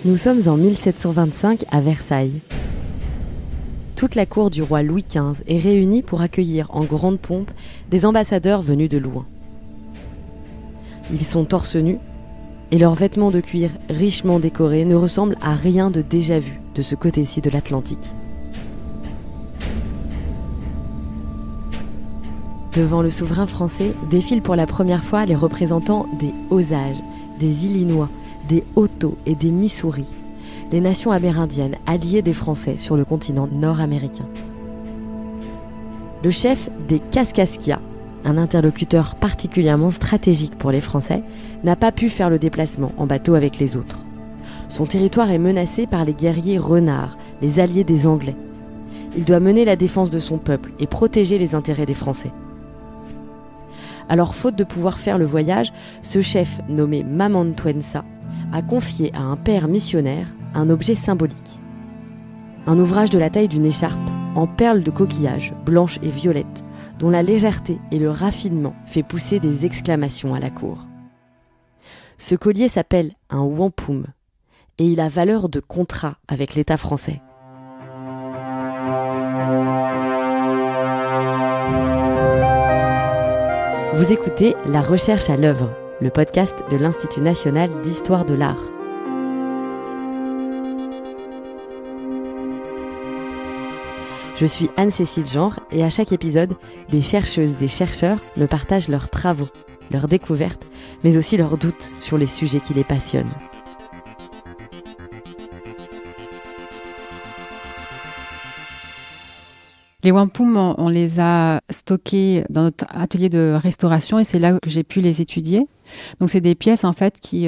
Nous sommes en 1725 à Versailles. Toute la cour du roi Louis XV est réunie pour accueillir en grande pompe des ambassadeurs venus de loin. Ils sont torse nus et leurs vêtements de cuir richement décorés ne ressemblent à rien de déjà vu de ce côté-ci de l'Atlantique. Devant le souverain français défilent pour la première fois les représentants des Osages, des Illinois, des Otos et des Missouri, les nations amérindiennes alliées des Français sur le continent nord-américain. Le chef des Kaskaskias, un interlocuteur particulièrement stratégique pour les Français, n'a pas pu faire le déplacement en bateau avec les autres. Son territoire est menacé par les guerriers renards, les alliés des Anglais. Il doit mener la défense de son peuple et protéger les intérêts des Français. Alors, faute de pouvoir faire le voyage, ce chef, nommé Mamantwensa, a confié à un père missionnaire un objet symbolique. Un ouvrage de la taille d'une écharpe, en perles de coquillage, blanches et violettes, dont la légèreté et le raffinement fait pousser des exclamations à la cour. Ce collier s'appelle un wampum, et il a valeur de contrat avec l'État français. Vous écoutez La Recherche à l'œuvre, le podcast de l'Institut national d'histoire de l'art. Je suis Anne-Cécile Genre et à chaque épisode, des chercheuses et chercheurs me partagent leurs travaux, leurs découvertes, mais aussi leurs doutes sur les sujets qui les passionnent. Les wampum, on les a stockés dans notre atelier de restauration et c'est là que j'ai pu les étudier. Donc c'est des pièces en fait qui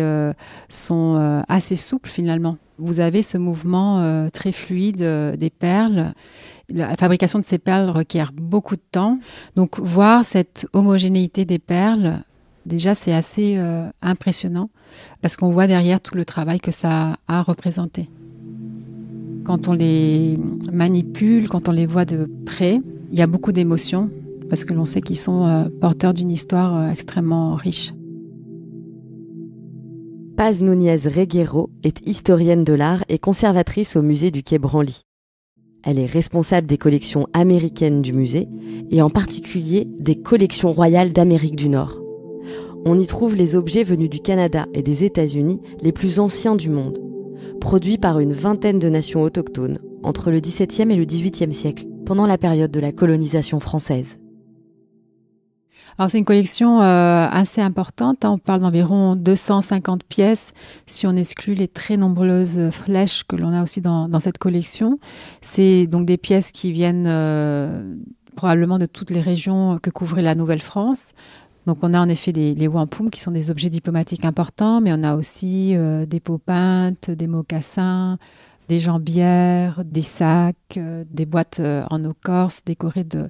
sont assez souples finalement. Vous avez ce mouvement très fluide des perles. La fabrication de ces perles requiert beaucoup de temps. Donc voir cette homogénéité des perles, déjà c'est assez impressionnant parce qu'on voit derrière tout le travail que ça a représenté. Quand on les manipule, quand on les voit de près, il y a beaucoup d'émotions parce que l'on sait qu'ils sont porteurs d'une histoire extrêmement riche. Paz Núñez Reguero est historienne de l'art et conservatrice au musée du Quai Branly. Elle est responsable des collections américaines du musée et en particulier des collections royales d'Amérique du Nord. On y trouve les objets venus du Canada et des États-Unis les plus anciens du monde, produits par une vingtaine de nations autochtones entre le XVIIe et le XVIIIe siècle, pendant la période de la colonisation française. Alors c'est une collection assez importante, on parle d'environ 250 pièces si on exclut les très nombreuses flèches que l'on a aussi dans cette collection. C'est donc des pièces qui viennent probablement de toutes les régions que couvrait la Nouvelle-France. Donc on a en effet les wampum qui sont des objets diplomatiques importants, mais on a aussi des peaux peintes, des mocassins, des jambières, des sacs, des boîtes en eau corse décorées de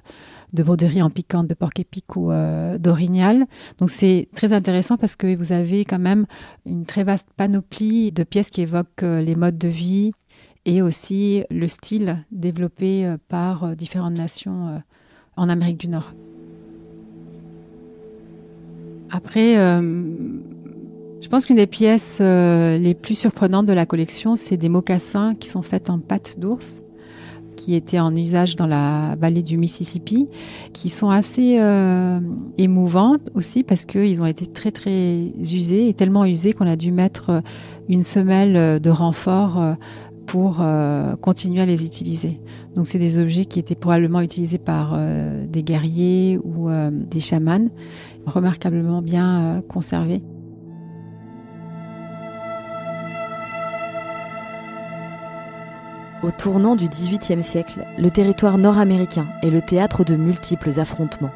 broderies en piquante de porc-épic ou d'orignal. Donc c'est très intéressant parce que vous avez quand même une très vaste panoplie de pièces qui évoquent les modes de vie et aussi le style développé par différentes nations en Amérique du Nord. Après, je pense qu'une des pièces les plus surprenantes de la collection, c'est des mocassins qui sont faits en pâte d'ours, qui étaient en usage dans la vallée du Mississippi, qui sont assez émouvantes aussi parce qu'ils ont été très très usés, et tellement usés qu'on a dû mettre une semelle de renfort pour continuer à les utiliser. Donc c'est des objets qui étaient probablement utilisés par des guerriers ou des chamans, remarquablement bien conservés. Au tournant du XVIIIe siècle, le territoire nord-américain est le théâtre de multiples affrontements.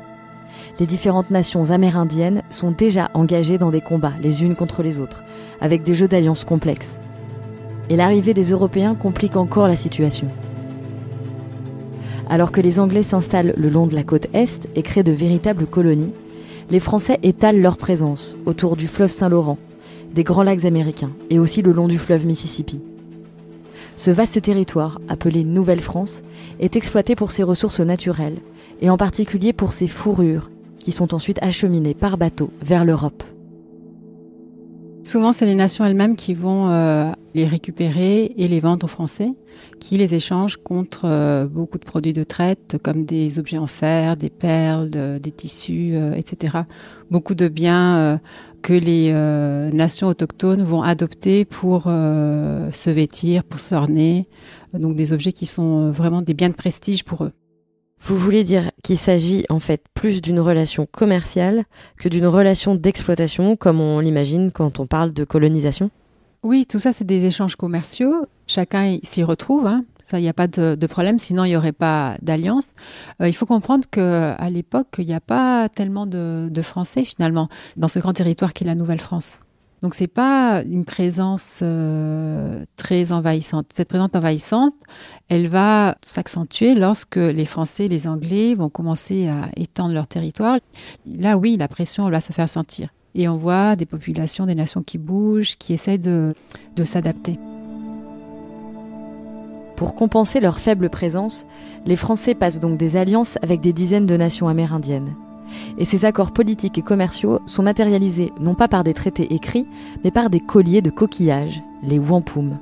Les différentes nations amérindiennes sont déjà engagées dans des combats les unes contre les autres, avec des jeux d'alliances complexes. Et l'arrivée des Européens complique encore la situation. Alors que les Anglais s'installent le long de la côte Est et créent de véritables colonies, les Français étalent leur présence autour du fleuve Saint-Laurent, des grands lacs américains et aussi le long du fleuve Mississippi. Ce vaste territoire, appelé Nouvelle-France, est exploité pour ses ressources naturelles et en particulier pour ses fourrures qui sont ensuite acheminées par bateau vers l'Europe. Souvent, c'est les nations elles-mêmes qui vont les récupérer et les vendre aux Français, qui les échangent contre beaucoup de produits de traite, comme des objets en fer, des perles, des tissus, etc. Beaucoup de biens que les nations autochtones vont adopter pour se vêtir, pour s'orner. Donc des objets qui sont vraiment des biens de prestige pour eux. Vous voulez dire qu'il s'agit en fait plus d'une relation commerciale que d'une relation d'exploitation, comme on l'imagine quand on parle de colonisation ? Oui, tout ça, c'est des échanges commerciaux. Chacun s'y retrouve, hein. Ça, il n'y a pas de problème, sinon il n'y aurait pas d'alliance. Il faut comprendre qu'à l'époque, il n'y a pas tellement de Français, finalement, dans ce grand territoire qu'est la Nouvelle-France. Donc, ce n'est pas une présence très envahissante. Cette présence envahissante, elle va s'accentuer lorsque les Français et les Anglais vont commencer à étendre leur territoire. Là, oui, la pression elle va se faire sentir. Et on voit des populations, des nations qui bougent, qui essaient de s'adapter. Pour compenser leur faible présence, les Français passent donc des alliances avec des dizaines de nations amérindiennes. Et ces accords politiques et commerciaux sont matérialisés non pas par des traités écrits, mais par des colliers de coquillages, les wampum.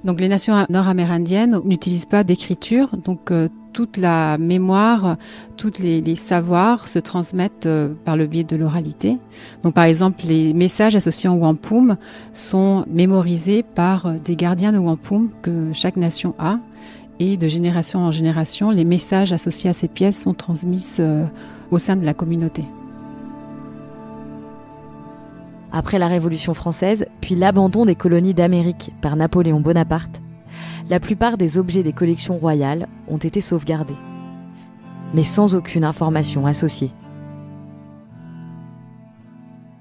Donc les nations nord-amérindiennes n'utilisent pas d'écriture, donc toute la mémoire, tous les savoirs se transmettent par le biais de l'oralité. Donc par exemple, les messages associés au wampum sont mémorisés par des gardiens de wampum que chaque nation a. Et de génération en génération, les messages associés à ces pièces sont transmis au sein de la communauté. Après la Révolution française, puis l'abandon des colonies d'Amérique par Napoléon Bonaparte, la plupart des objets des collections royales ont été sauvegardés, mais sans aucune information associée.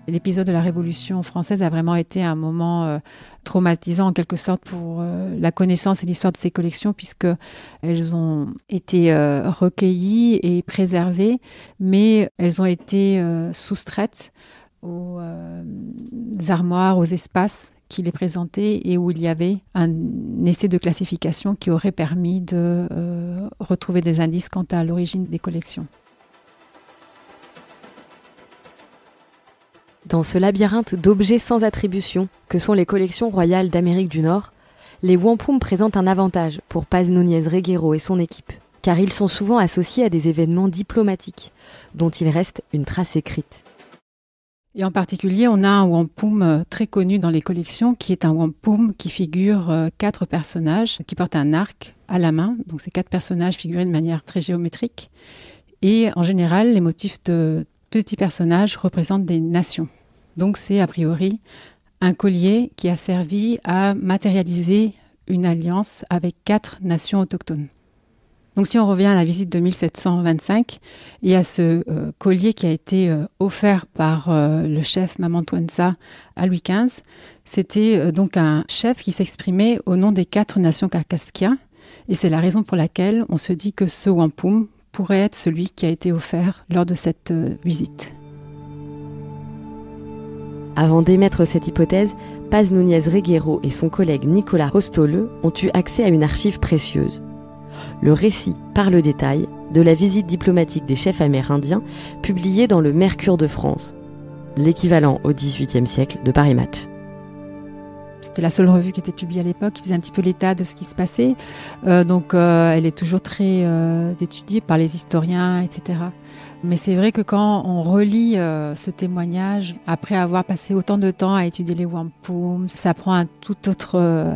L'épisode de la Révolution française a vraiment été un moment traumatisant en quelque sorte pour la connaissance et l'histoire de ces collections, puisqu'elles ont été recueillies et préservées, mais elles ont été soustraites aux armoires, aux espaces qui les présentaient et où il y avait un essai de classification qui aurait permis de retrouver des indices quant à l'origine des collections. Dans ce labyrinthe d'objets sans attribution que sont les collections royales d'Amérique du Nord, les wampum présentent un avantage pour Paz Núñez Reguero et son équipe, car ils sont souvent associés à des événements diplomatiques, dont il reste une trace écrite. Et en particulier, on a un wampum très connu dans les collections, qui est un wampum qui figure 4 personnages qui portent un arc à la main. Donc ces 4 personnages figurés de manière très géométrique. Et en général, les motifs de petits personnages représentent des nations. Donc c'est a priori un collier qui a servi à matérialiser une alliance avec 4 nations autochtones. Donc si on revient à la visite de 1725, il y a ce collier qui a été offert par le chef Mamantwensa à Louis XV. C'était donc un chef qui s'exprimait au nom des 4 nations Kaskaskia. Et c'est la raison pour laquelle on se dit que ce wampum pourrait être celui qui a été offert lors de cette visite. Avant d'émettre cette hypothèse, Paz Núñez Reguero et son collègue Nicolas Hostole ont eu accès à une archive précieuse. Le récit, par le détail, de la visite diplomatique des chefs amérindiens publiée dans le Mercure de France, l'équivalent au XVIIIe siècle de Paris Match. C'était la seule revue qui était publiée à l'époque, qui faisait un petit peu l'état de ce qui se passait. Donc elle est toujours très étudiée par les historiens, etc. Mais c'est vrai que quand on relit ce témoignage, après avoir passé autant de temps à étudier les wampum, ça prend un tout autre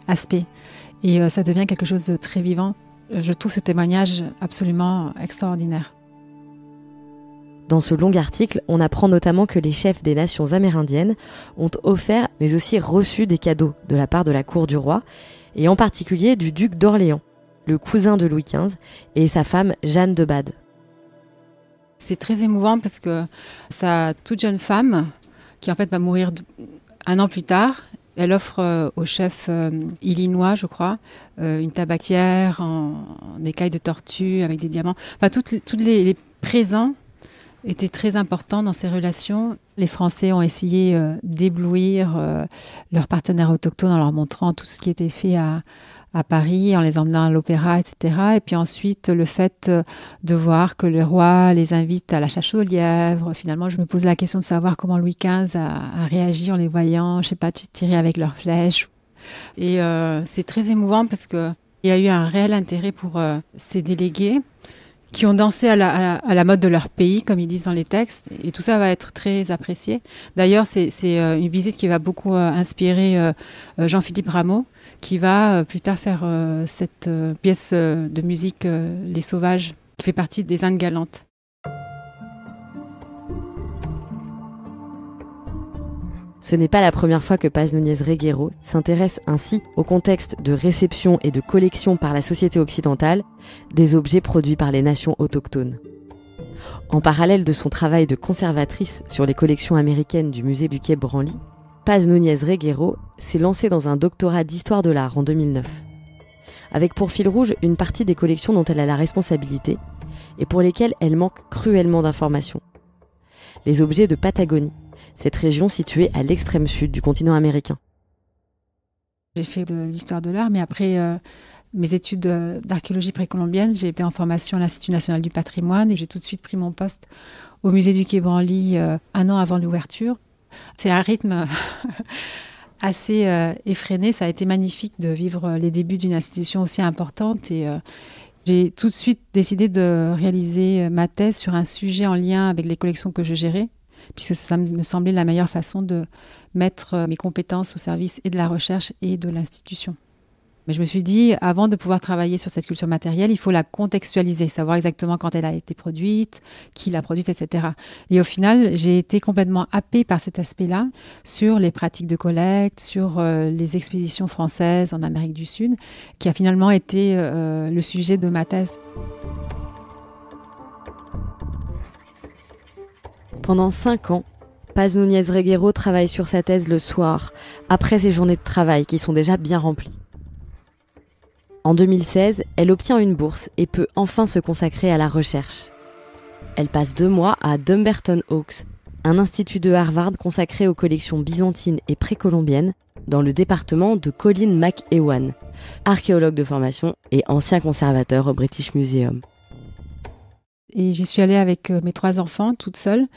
aspect. Et ça devient quelque chose de très vivant. Je trouve ce témoignage absolument extraordinaire. Dans ce long article, on apprend notamment que les chefs des nations amérindiennes ont offert, mais aussi reçu des cadeaux de la part de la cour du roi, et en particulier du duc d'Orléans, le cousin de Louis XV, et sa femme Jeanne de Bade. C'est très émouvant parce que sa toute jeune femme, qui en fait va mourir 1 an plus tard, elle offre au chef illinois, je crois, une tabatière en écailles de tortue avec des diamants. Enfin, tous les présents était très important dans ces relations. Les Français ont essayé d'éblouir leurs partenaires autochtones en leur montrant tout ce qui était fait à Paris, en les emmenant à l'opéra, etc. Et puis ensuite, le fait de voir que le roi les invite à la chasse aux lièvres. Finalement, je me pose la question de savoir comment Louis XV a réagi en les voyant, je sais pas, tirer avec leurs flèches. Et c'est très émouvant parce qu'il y a eu un réel intérêt pour ces délégués qui ont dansé à la mode de leur pays, comme ils disent dans les textes. Et tout ça va être très apprécié. D'ailleurs, c'est une visite qui va beaucoup inspirer Jean-Philippe Rameau, qui va plus tard faire cette pièce de musique Les Sauvages, qui fait partie des Indes galantes. Ce n'est pas la première fois que Paz Núñez Reguero s'intéresse ainsi au contexte de réception et de collection par la société occidentale des objets produits par les nations autochtones. En parallèle de son travail de conservatrice sur les collections américaines du musée du Quai Branly, Paz Núñez Reguero s'est lancée dans un doctorat d'histoire de l'art en 2009, avec pour fil rouge une partie des collections dont elle a la responsabilité et pour lesquelles elle manque cruellement d'informations. Les objets de Patagonie, cette région située à l'extrême sud du continent américain. J'ai fait de l'histoire de l'art, mais après mes études d'archéologie précolombienne, j'ai été en formation à l'Institut national du patrimoine et j'ai tout de suite pris mon poste au musée du Quai Branly 1 an avant l'ouverture. C'est un rythme assez effréné. Ça a été magnifique de vivre les débuts d'une institution aussi importante et j'ai tout de suite décidé de réaliser ma thèse sur un sujet en lien avec les collections que je gérais, puisque ça me semblait la meilleure façon de mettre mes compétences au service et de la recherche et de l'institution. Mais je me suis dit, avant de pouvoir travailler sur cette culture matérielle, il faut la contextualiser, savoir exactement quand elle a été produite, qui l'a produite, etc. Et au final, j'ai été complètement happée par cet aspect-là, sur les pratiques de collecte, sur les expéditions françaises en Amérique du Sud, qui a finalement été le sujet de ma thèse. Pendant 5 ans, Paz Núñez Reguero travaille sur sa thèse le soir, après ses journées de travail qui sont déjà bien remplies. En 2016, elle obtient une bourse et peut enfin se consacrer à la recherche. Elle passe 2 mois à Dumbarton Oaks, un institut de Harvard consacré aux collections byzantines et précolombiennes dans le département de Colin McEwan, archéologue de formation et ancien conservateur au British Museum. Et j'y suis allée avec mes 3 enfants, toute seule.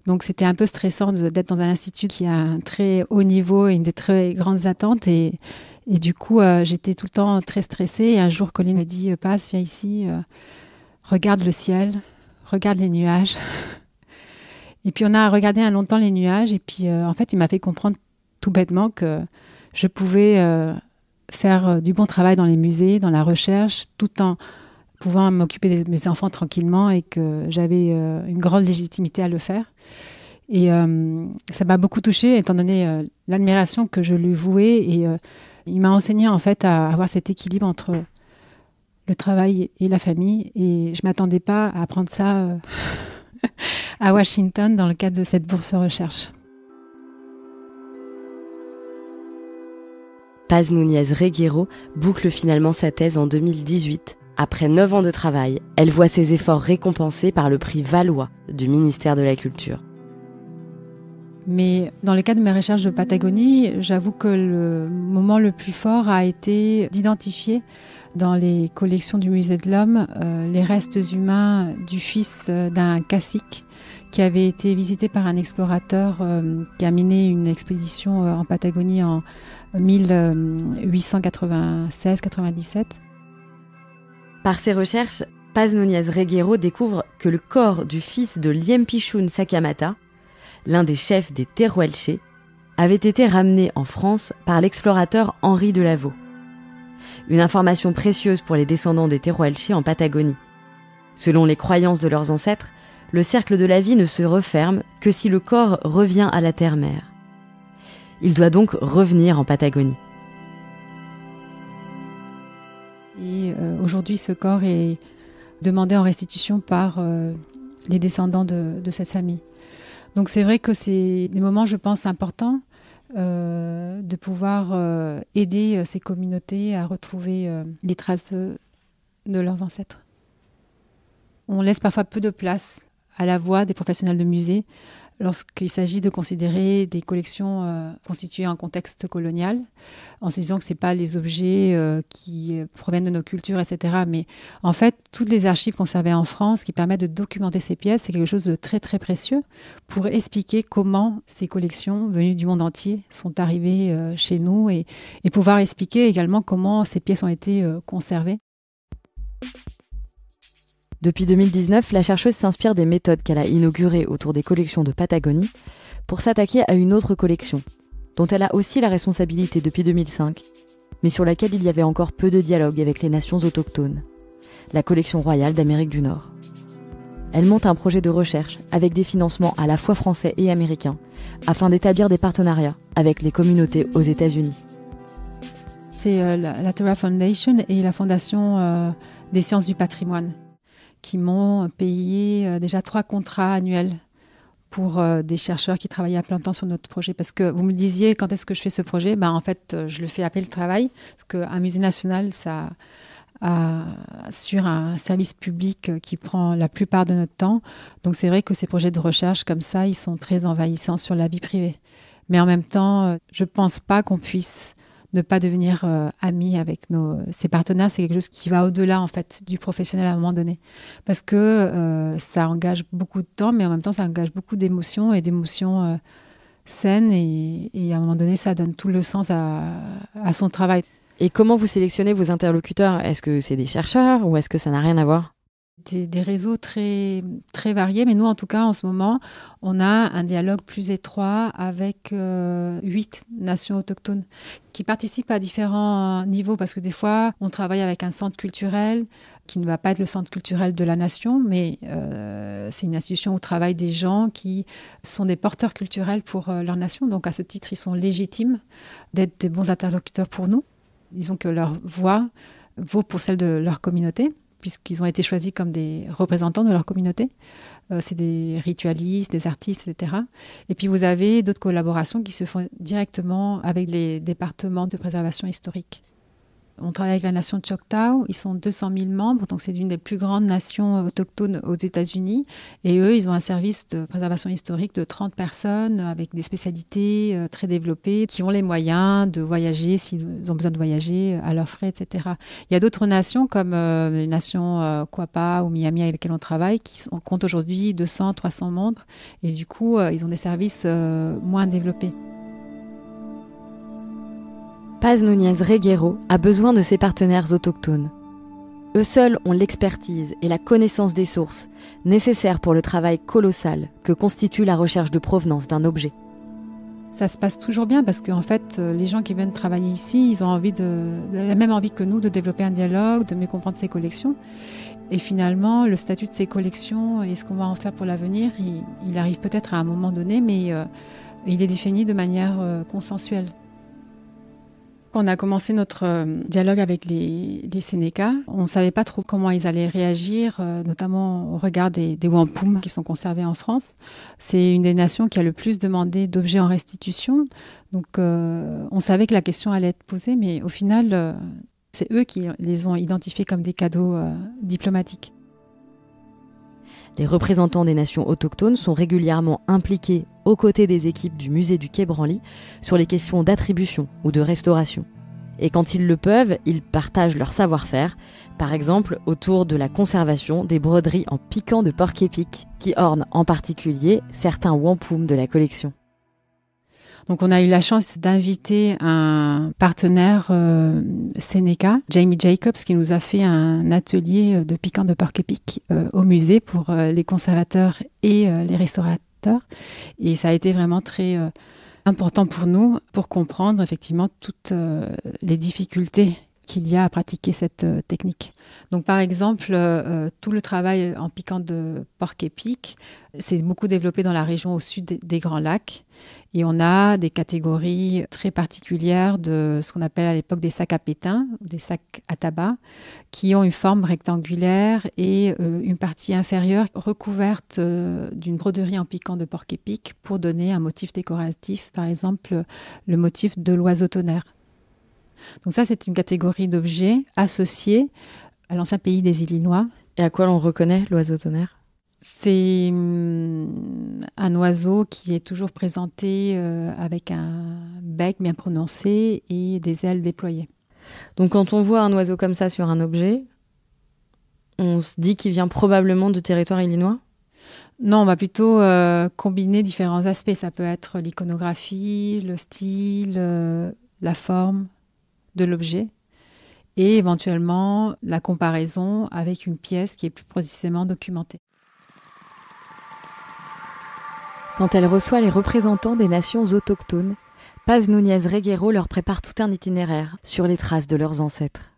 Donc c'était un peu stressant d'être dans un institut qui a un très haut niveau et une des très grandes attentes. Et du coup, j'étais tout le temps très stressée. Et un jour, Colin m'a dit, passe, viens ici, regarde le ciel, regarde les nuages. Et puis on a regardé un longtemps les nuages. Et puis en fait, il m'a fait comprendre tout bêtement que je pouvais faire du bon travail dans les musées, dans la recherche, tout en pouvant m'occuper de mes enfants tranquillement et que j'avais une grande légitimité à le faire. Et ça m'a beaucoup touchée, étant donné l'admiration que je lui vouais. Et il m'a enseigné en fait à avoir cet équilibre entre le travail et la famille. Et je ne m'attendais pas à apprendre ça à Washington dans le cadre de cette bourse recherche. Paz Núñez Reguero boucle finalement sa thèse en 2018. Après 9 ans de travail, elle voit ses efforts récompensés par le prix Valois du ministère de la Culture. Mais dans le cadre de mes recherches de Patagonie, j'avoue que le moment le plus fort a été d'identifier dans les collections du Musée de l'Homme les restes humains du fils d'un cacique qui avait été visité par un explorateur qui a mené une expédition en Patagonie en 1896-97. Par ses recherches, Paz Núñez Reguero découvre que le corps du fils de Liempichun Sakamata, l'un des chefs des Tehuelche, avait été ramené en France par l'explorateur Henri de Lavaux. Une information précieuse pour les descendants des Tehuelche en Patagonie. Selon les croyances de leurs ancêtres, le cercle de la vie ne se referme que si le corps revient à la terre-mère. Il doit donc revenir en Patagonie. Et aujourd'hui, ce corps est demandé en restitution par les descendants de cette famille. Donc c'est vrai que c'est des moments, je pense, importants de pouvoir aider ces communautés à retrouver les traces de leurs ancêtres. On laisse parfois peu de place à la voix des professionnels de musée lorsqu'il s'agit de considérer des collections constituées en contexte colonial, en se disant que ce n'est pas les objets qui proviennent de nos cultures, etc. Mais en fait, toutes les archives conservées en France qui permettent de documenter ces pièces, c'est quelque chose de très, très précieux pour expliquer comment ces collections venues du monde entier sont arrivées chez nous et pouvoir expliquer également comment ces pièces ont été conservées. Depuis 2019, la chercheuse s'inspire des méthodes qu'elle a inaugurées autour des collections de Patagonie pour s'attaquer à une autre collection, dont elle a aussi la responsabilité depuis 2005, mais sur laquelle il y avait encore peu de dialogue avec les nations autochtones, la collection royale d'Amérique du Nord. Elle monte un projet de recherche avec des financements à la fois français et américains, afin d'établir des partenariats avec les communautés aux États-Unis. C'est la Terra Foundation et la Fondation des sciences du patrimoine qui m'ont payé déjà 3 contrats annuels pour des chercheurs qui travaillaient à plein temps sur notre projet. Parce que vous me disiez, quand est-ce que je fais ce projet ? En fait, je le fais après le travail, parce qu'un musée national, ça assure un service public qui prend la plupart de notre temps. Donc c'est vrai que ces projets de recherche comme ça, ils sont très envahissants sur la vie privée. Mais en même temps, je ne pense pas qu'on puisse ne pas devenir amis avec ses partenaires. C'est quelque chose qui va au-delà en fait, du professionnel à un moment donné. Parce que ça engage beaucoup de temps, mais en même temps, ça engage beaucoup d'émotions et d'émotions saines. Et à un moment donné, ça donne tout le sens à son travail. Et comment vous sélectionnez vos interlocuteurs ? Est-ce que c'est des chercheurs ou est-ce que ça n'a rien à voir ? Des réseaux très, très variés, mais nous, en tout cas, en ce moment, on a un dialogue plus étroit avec 8 nations autochtones qui participent à différents niveaux, parce que des fois, on travaille avec un centre culturel qui ne va pas être le centre culturel de la nation, mais c'est une institution où travaillent des gens qui sont des porteurs culturels pour leur nation. Donc, à ce titre, ils sont légitimes d'être des bons interlocuteurs pour nous. Disons que leur voix vaut pour celle de leur communauté, puisqu'ils ont été choisis comme des représentants de leur communauté. C'est des ritualistes, des artistes, etc. Et puis vous avez d'autres collaborations qui se font directement avec les départements de préservation historique. On travaille avec la nation Choctaw, ils sont 200 000 membres, donc c'est l'une des plus grandes nations autochtones aux États-Unis. Et eux, ils ont un service de préservation historique de 30 personnes avec des spécialités très développées, qui ont les moyens de voyager s'ils ont besoin de voyager à leurs frais, etc. Il y a d'autres nations comme les nations Quapaw ou Miami avec lesquelles on travaille, comptent aujourd'hui 200, 300 membres. Et du coup, ils ont des services moins développés. Paz Núñez Reguero a besoin de ses partenaires autochtones. Eux seuls ont l'expertise et la connaissance des sources nécessaires pour le travail colossal que constitue la recherche de provenance d'un objet. Ça se passe toujours bien parce qu'en fait, les gens qui viennent travailler ici, ils ont la même envie que nous de développer un dialogue, de mieux comprendre ces collections. Et finalement, le statut de ces collections et ce qu'on va en faire pour l'avenir, il arrive peut-être à un moment donné, mais il est défini de manière consensuelle. Quand on a commencé notre dialogue avec les Sénéca, on ne savait pas trop comment ils allaient réagir, notamment au regard des wampum qui sont conservés en France. C'est une des nations qui a le plus demandé d'objets en restitution. Donc on savait que la question allait être posée, mais au final, c'est eux qui les ont identifiés comme des cadeaux diplomatiques. Les représentants des nations autochtones sont régulièrement impliqués aux côtés des équipes du musée du Quai Branly sur les questions d'attribution ou de restauration. Et quand ils le peuvent, ils partagent leur savoir-faire, par exemple autour de la conservation des broderies en piquant de porc-épic qui ornent en particulier certains wampum de la collection. Donc on a eu la chance d'inviter un partenaire Sénéca, Jamie Jacobs, qui nous a fait un atelier de piquant de porc-épic au musée pour les conservateurs et les restaurateurs. Et ça a été vraiment très important pour nous pour comprendre effectivement toutes les difficultés qu'il y a à pratiquer cette technique. Donc par exemple, tout le travail en piquant de porc-épic, c'est beaucoup développé dans la région au sud des Grands Lacs. Et on a des catégories très particulières de ce qu'on appelle à l'époque des sacs à pétins, des sacs à tabac, qui ont une forme rectangulaire et une partie inférieure recouverte d'une broderie en piquant de porc-épic pour donner un motif décoratif, par exemple le motif de l'oiseau tonnerre. Donc ça, c'est une catégorie d'objets associés à l'ancien pays des Illinois. Et à quoi l'on reconnaît l'oiseau tonnerre ? C'est un oiseau qui est toujours présenté avec un bec bien prononcé et des ailes déployées. Donc quand on voit un oiseau comme ça sur un objet, on se dit qu'il vient probablement du territoire illinois ? Non, on va plutôt combiner différents aspects. Ça peut être l'iconographie, le style, la forme de l'objet et éventuellement la comparaison avec une pièce qui est plus précisément documentée. Quand elle reçoit les représentants des nations autochtones, Paz Núñez Reguero leur prépare tout un itinéraire sur les traces de leurs ancêtres.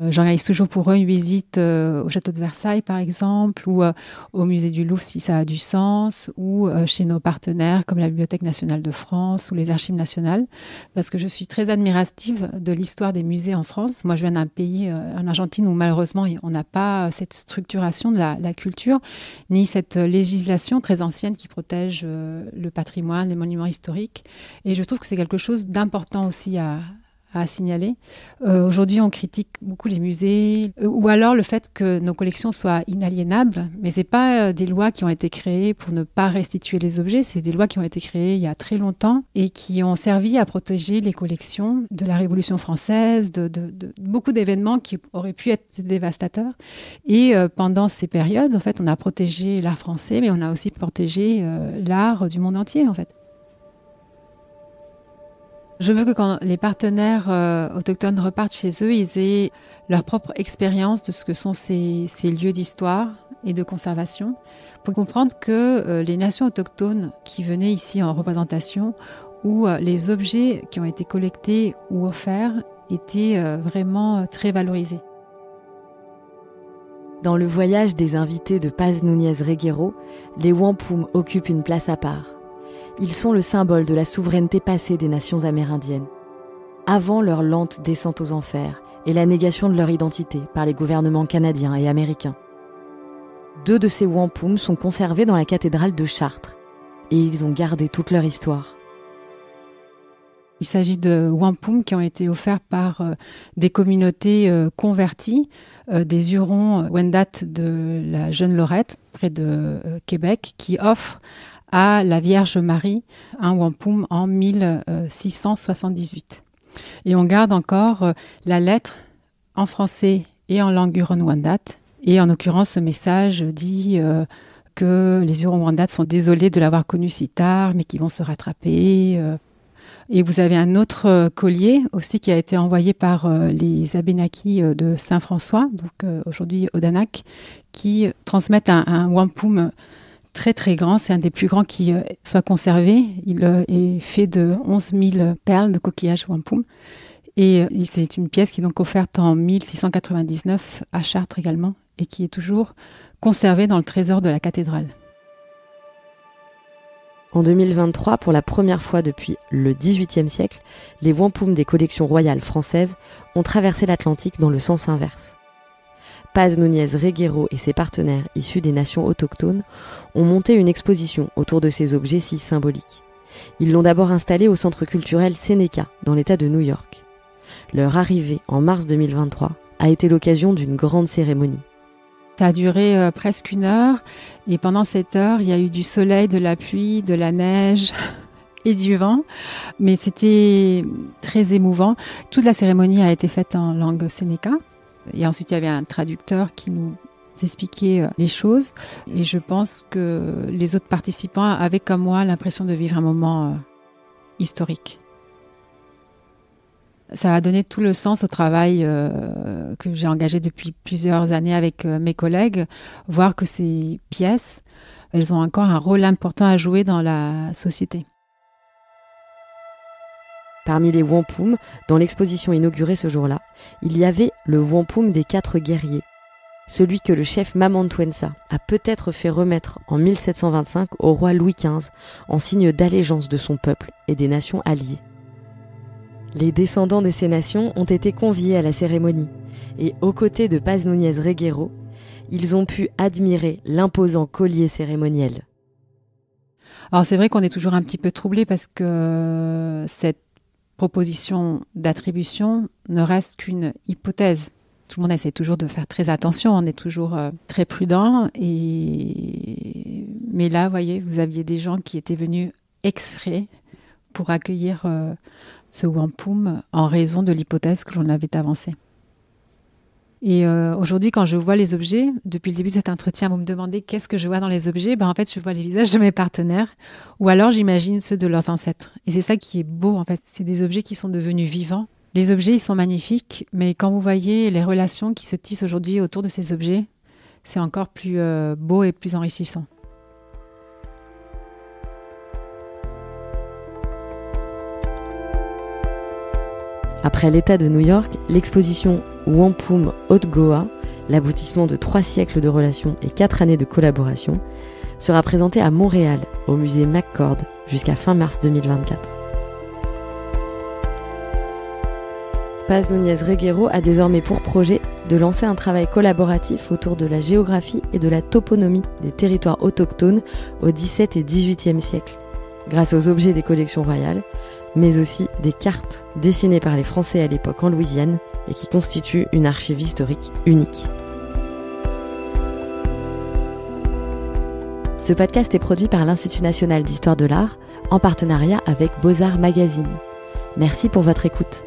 J'organise toujours pour eux une visite au château de Versailles, par exemple, ou au musée du Louvre, si ça a du sens, ou chez nos partenaires comme la Bibliothèque nationale de France ou les Archives nationales, parce que je suis très admirative de l'histoire des musées en France. Moi, je viens d'un pays, en Argentine, où malheureusement, on n'a pas cette structuration de la culture, ni cette législation très ancienne qui protège le patrimoine, les monuments historiques. Et je trouve que c'est quelque chose d'important aussi à signaler. Aujourd'hui, on critique beaucoup les musées ou alors le fait que nos collections soient inaliénables, mais ce n'est pas des lois qui ont été créées pour ne pas restituer les objets, c'est des lois qui ont été créées il y a très longtemps et qui ont servi à protéger les collections de la Révolution française, de beaucoup d'événements qui auraient pu être dévastateurs. Et pendant ces périodes, en fait, on a protégé l'art français, mais on a aussi protégé l'art du monde entier, en fait. Je veux que quand les partenaires autochtones repartent chez eux, ils aient leur propre expérience de ce que sont ces lieux d'histoire et de conservation, pour comprendre que les nations autochtones qui venaient ici en représentation, où les objets qui ont été collectés ou offerts étaient vraiment très valorisés. Dans le voyage des invités de Paz Núñez Reguero, les wampum occupent une place à part. Ils sont le symbole de la souveraineté passée des nations amérindiennes, avant leur lente descente aux enfers et la négation de leur identité par les gouvernements canadiens et américains. 2 de ces wampum sont conservés dans la cathédrale de Chartres, et ils ont gardé toute leur histoire. Il s'agit de wampum qui ont été offerts par des communautés converties, des Hurons Wendat de la Jeune Lorette, près de Québec, qui offrent à la Vierge Marie un wampum en 1678. Et on garde encore la lettre en français et en langue Huron-Wendat. Et en l'occurrence, ce message dit que les Hurons-Wendat sont désolés de l'avoir connu si tard, mais qu'ils vont se rattraper. Et vous avez un autre collier aussi qui a été envoyé par les Abénakis de Saint-François, donc aujourd'hui Odanak, qui transmettent un wampum très très grand, c'est un des plus grands qui soit conservé. Il est fait de 11 000 perles de coquillage wampum. Et c'est une pièce qui est donc offerte en 1699 à Chartres également et qui est toujours conservée dans le trésor de la cathédrale. En 2023, pour la première fois depuis le XVIIIe siècle, les wampum des collections royales françaises ont traversé l'Atlantique dans le sens inverse. Paz Núñez Reguero et ses partenaires issus des nations autochtones ont monté une exposition autour de ces objets si symboliques. Ils l'ont d'abord installée au centre culturel Seneca, dans l'État de New York. Leur arrivée en mars 2023 a été l'occasion d'une grande cérémonie. Ça a duré presque 1 heure et pendant cette heure, il y a eu du soleil, de la pluie, de la neige et du vent, mais c'était très émouvant. Toute la cérémonie a été faite en langue Seneca. Et ensuite, il y avait un traducteur qui nous expliquait les choses. Et je pense que les autres participants avaient, comme moi, l'impression de vivre un moment historique. Ça a donné tout le sens au travail que j'ai engagé depuis plusieurs années avec mes collègues. Voir que ces pièces, elles ont encore un rôle important à jouer dans la société. Parmi les wampum, dans l'exposition inaugurée ce jour-là, il y avait le wampum des 4 guerriers, celui que le chef Mamantwensa a peut-être fait remettre en 1725 au roi Louis XV en signe d'allégeance de son peuple et des nations alliées. Les descendants de ces nations ont été conviés à la cérémonie et aux côtés de Paz Núñez Reguero, ils ont pu admirer l'imposant collier cérémoniel. Alors c'est vrai qu'on est toujours un petit peu troublé parce que cette proposition d'attribution ne reste qu'une hypothèse. Tout le monde essaie toujours de faire très attention, on est toujours très prudent. Mais là, vous voyez, vous aviez des gens qui étaient venus exprès pour accueillir ce wampum en raison de l'hypothèse que l'on avait avancée. Et aujourd'hui, quand je vois les objets, depuis le début de cet entretien, vous me demandez qu'est-ce que je vois dans les objets. En fait, je vois les visages de mes partenaires ou alors j'imagine ceux de leurs ancêtres. Et c'est ça qui est beau, en fait. C'est des objets qui sont devenus vivants. Les objets, ils sont magnifiques, mais quand vous voyez les relations qui se tissent aujourd'hui autour de ces objets, c'est encore plus beau et plus enrichissant. Après l'État de New York, l'exposition Wampum Haute Goa, l'aboutissement de 3 siècles de relations et 4 années de collaboration, sera présentée à Montréal, au musée McCord, jusqu'à fin mars 2024. Paz Núñez Reguero a désormais pour projet de lancer un travail collaboratif autour de la géographie et de la toponymie des territoires autochtones au XVIIe et XVIIIe siècle, grâce aux objets des collections royales, mais aussi des cartes dessinées par les Français à l'époque en Louisiane et qui constituent une archive historique unique. Ce podcast est produit par l'Institut national d'histoire de l'art en partenariat avec Beaux-Arts Magazine. Merci pour votre écoute.